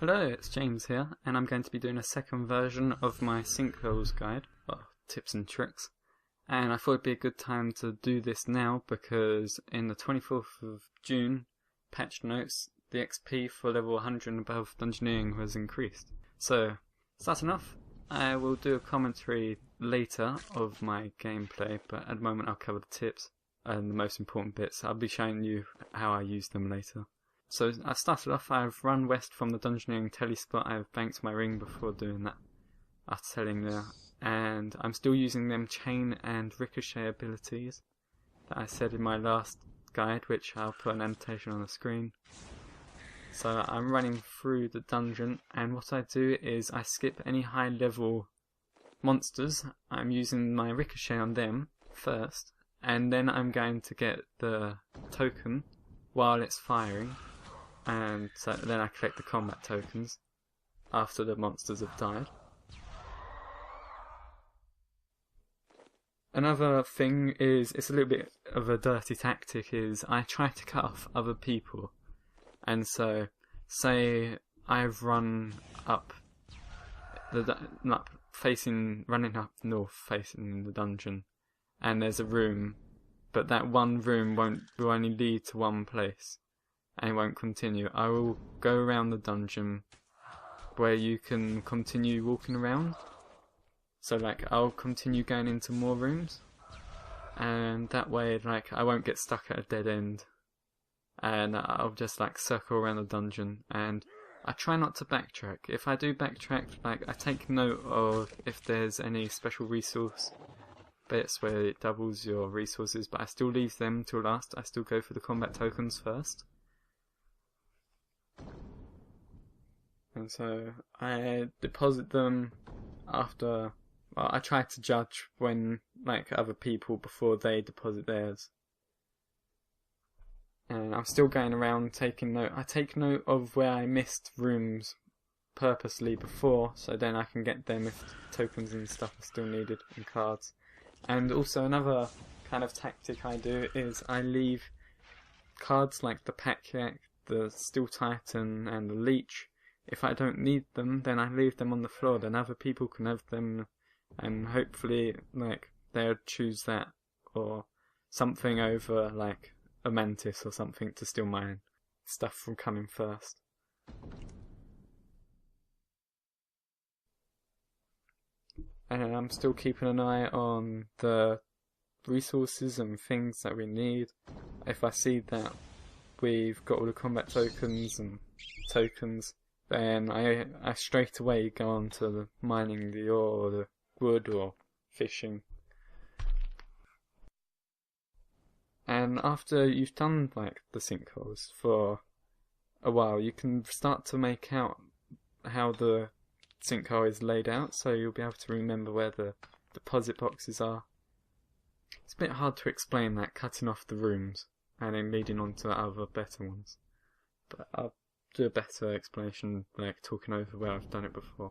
Hello, it's James here, and I'm going to be doing a second version of my Sinkholes guide, well, tips and tricks. And I thought it'd be a good time to do this now because in the 24th of June patch notes, the XP for level 100 and above Dungeoneering was increased. So, starting off, I will do a commentary later of my gameplay, but at the moment I'll cover the tips and the most important bits. I'll be showing you how I use them later. So I started off, I've run west from the Dungeoneering telespot. I've banked my ring before doing that, after telling there, and I'm still using them chain and ricochet abilities that I said in my last guide, which I'll put an annotation on the screen. So I'm running through the dungeon, and what I do is I skip any high level monsters. I'm using my ricochet on them first, and then I'm going to get the token while it's firing. And so then I collect the combat tokens after the monsters have died. Another thing is, it's a little bit of a dirty tactic, is I try to cut off other people. And so, say I've run up running up north facing the dungeon, and there's a room, but that one room will only lead to one place. And it won't continue. I will go around the dungeon where you can continue walking around. So like I'll continue going into more rooms, and that way like I won't get stuck at a dead end, and I'll just like circle around the dungeon. And I try not to backtrack. If I do backtrack, like I take note of if there's any special resource bits where it doubles your resources, but I still leave them till last. I still go for the combat tokens first. And so I deposit them after, well, I try to judge when, like, other people before they deposit theirs. And I'm still going around taking note. I take note of where I missed rooms purposely before, so then I can get them if tokens and stuff are still needed and cards. And also another kind of tactic I do is I leave cards like the Pack-Yak, the Steel Titan and the Leech. If I don't need them, then I leave them on the floor, then other people can have them, and hopefully like they'll choose that or something over like a Mantis or something to steal my stuff from coming first. And I'm still keeping an eye on the resources and things that we need. If I see that we've got all the combat tokens and tokens, then I straight away go on to the mining the ore or the wood or fishing. And after you've done like the sinkholes for a while, you can start to make out how the sinkhole is laid out, so you'll be able to remember where the deposit boxes are. It's a bit hard to explain that, cutting off the rooms and then leading on to other better ones, but I'll do a better explanation, like talking over where I've done it before.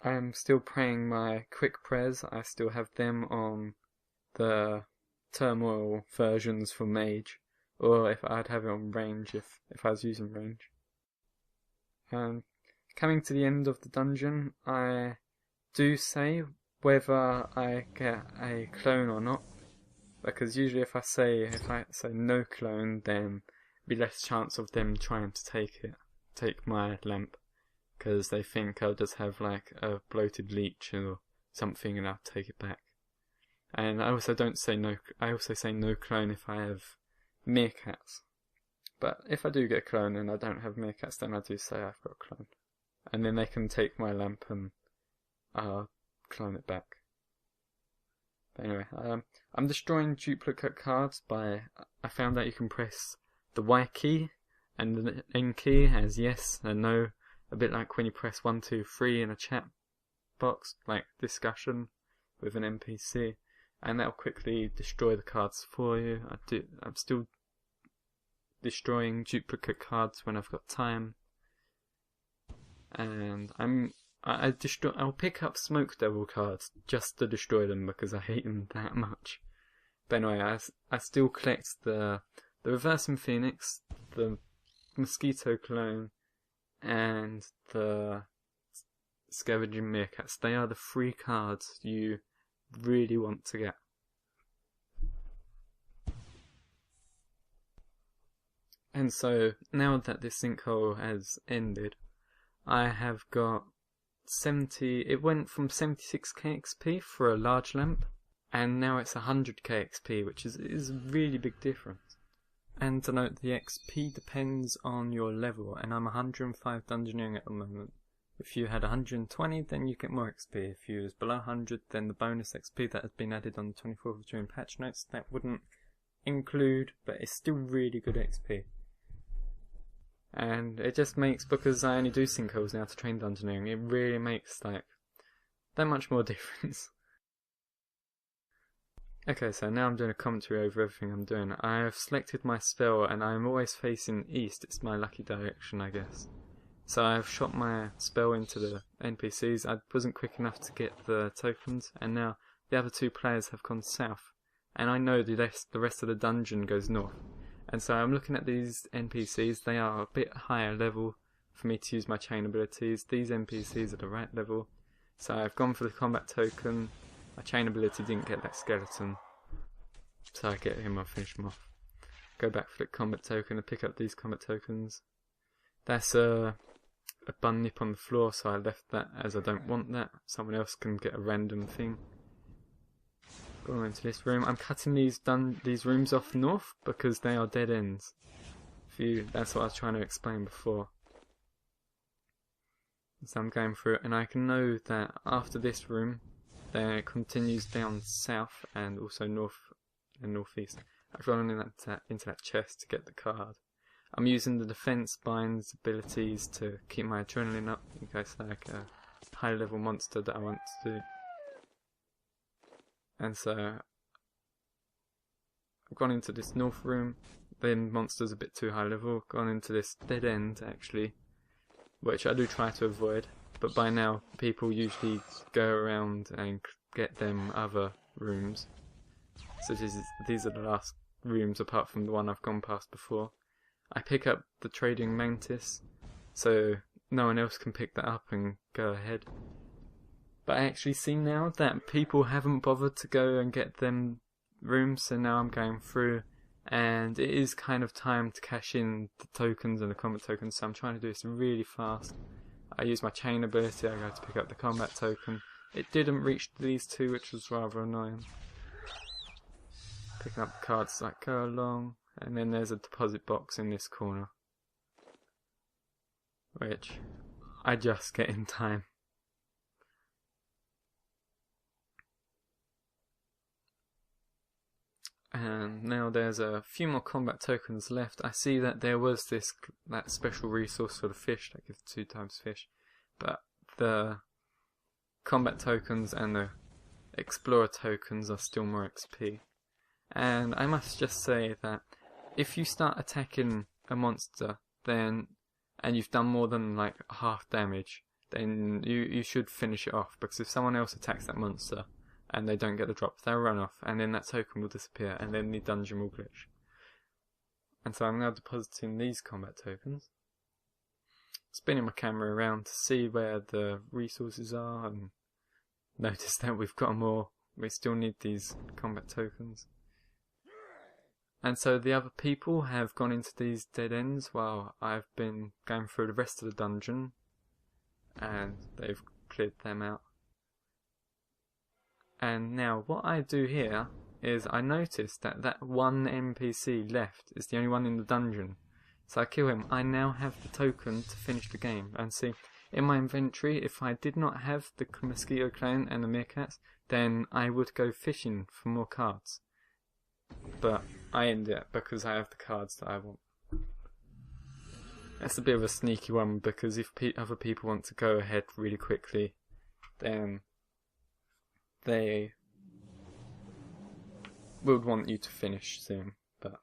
I am still praying my quick prayers. I still have them on the turmoil versions for mage, or if I'd have it on range if I was using range. And coming to the end of the dungeon, I do say whether I get a clone or not, because usually if I say no clone, then be less chance of them trying to take my lamp, because they think I'll just have like a bloated leech or something and I'll take it back. And I also say no clone if I have meerkats. But if I do get a clone and I don't have meerkats, then I do say I've got a clone. And then they can take my lamp and I'll clone it back. But anyway, I'm destroying duplicate cards I found that you can press the Y key and the N key as yes and no, a bit like when you press 1, 2, 3 in a chat box, like discussion with an NPC, and that'll quickly destroy the cards for you. I'm still destroying duplicate cards when I've got time, and I'll pick up Smoke Devil cards just to destroy them because I hate them that much. But anyway, I still collect the Reversing Phoenix, the mosquito clone and the scavenging meerkats. They are the 3 cards you really want to get. And so, now that this sinkhole has ended, I have got 70, it went from 76k XP for a large lamp, and now it's 100k XP, which is a really big difference. And to note, the XP depends on your level, and I'm 105 Dungeoneering at the moment. If you had 120, then you get more XP. If you was below 100, then the bonus XP that has been added on the 24th of June patch notes, that wouldn't include, but it's still really good XP. And it just makes, because I only do sinkholes now to train Dungeoneering, it really makes like that much more difference. Okay, so now I'm doing a commentary over everything I'm doing. I have selected my spell and I'm always facing east. It's my lucky direction, I guess. So I've shot my spell into the NPCs. I wasn't quick enough to get the tokens, and now the other 2 players have gone south. And I know the rest of the dungeon goes north. And so I'm looking at these NPCs. They are a bit higher level for me to use my chain abilities. These NPCs are the right level. So I've gone for the combat token. My chain ability didn't get that skeleton, so I get him, I'll finish him off. Go back for the combat token and pick up these combat tokens. That's a bun nip on the floor, so I left that as I don't want that. Someone else can get a random thing. Going into this room, I'm cutting these rooms off north because they are dead ends. That's what I was trying to explain before. So I'm going through it, and I can know that after this room, then it continues down south and also north and northeast. I've gone into that chest to get the card. I'm using the defense binds abilities to keep my adrenaline up in case like a high level monster that I want to do. And so I've gone into this north room. The monster's a bit too high level. Gone into this dead end actually, which I do try to avoid. But by now, people usually go around and get them other rooms. So these are the last rooms apart from the one I've gone past before. I pick up the trading mantis, so no one else can pick that up and go ahead. But I actually see now that people haven't bothered to go and get them rooms, so now I'm going through, and it is kind of time to cash in the tokens and the combat tokens, so I'm trying to do this really fast. I use my chain ability, I go to pick up the combat token. It didn't reach these 2, which was rather annoying. Picking up the cards as I go along, and then there's a deposit box in this corner, which I just get in time. And now there's a few more combat tokens left. I see that there was that special resource for the fish that gives 2 times fish, but the combat tokens and the explorer tokens are still more XP. And I must just say that if you start attacking a monster, then and you've done more than like half damage, then you should finish it off, because if someone else attacks that monster and they don't get the drop, they'll run off, and then that token will disappear, and then the dungeon will glitch. And so I'm now depositing these combat tokens, spinning my camera around to see where the resources are, and notice that we've got more. We still need these combat tokens. And so the other people have gone into these dead ends while I've been going through the rest of the dungeon, and they've cleared them out. And now what I do here is I notice that that one NPC left is the only one in the dungeon. So I kill him. I now have the token to finish the game. And see, in my inventory, if I did not have the mosquito clan and the meerkats, then I would go fishing for more cards. But I end it because I have the cards that I want. That's a bit of a sneaky one, because if other people want to go ahead really quickly, then they would want you to finish soon. But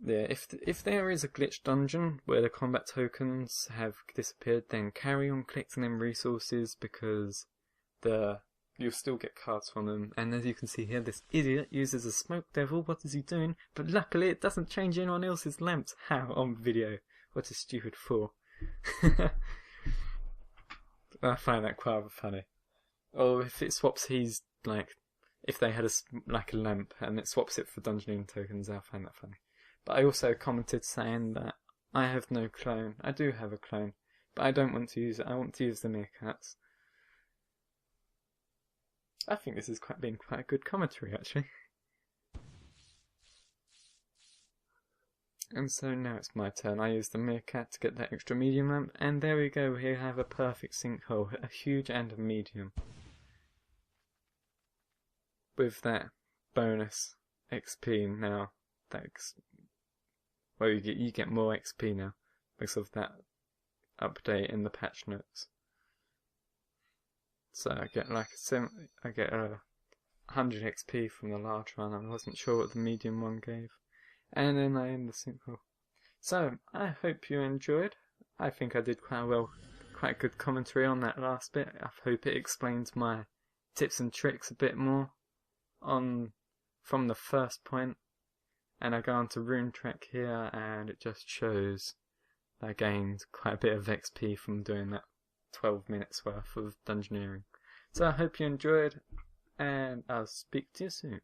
yeah, if there is a glitch dungeon where the combat tokens have disappeared, then carry on collecting them resources, because the you'll still get cards from them. And as you can see here, this idiot uses a smoke devil. What is he doing? But luckily it doesn't change anyone else's lamps. How? On video. What a stupid fool. I find that quite funny. Or if it swaps his, like, if they had a lamp and it swaps it for Dungeoneering tokens, I find that funny. But I also commented saying that I have no clone. I do have a clone, but I don't want to use it. I want to use the meerkats. I think this has been quite a good commentary, actually. And so now it's my turn. I use the meerkat to get that extra medium lamp, and there we go. We have a perfect sinkhole, a huge and a medium, with that bonus XP now. Well, you get more XP now because of that update in the patch notes. So I get like I get 100 XP from the large one. I wasn't sure what the medium one gave, and then I end the sinkhole. So I hope you enjoyed. I think I did quite good commentary on that last bit. I hope it explains my tips and tricks a bit more from the first point. And I go on to Rune Track here, and it just shows I gained quite a bit of XP from doing that 12 minutes worth of Dungeoneering. So I hope you enjoyed, and I'll speak to you soon.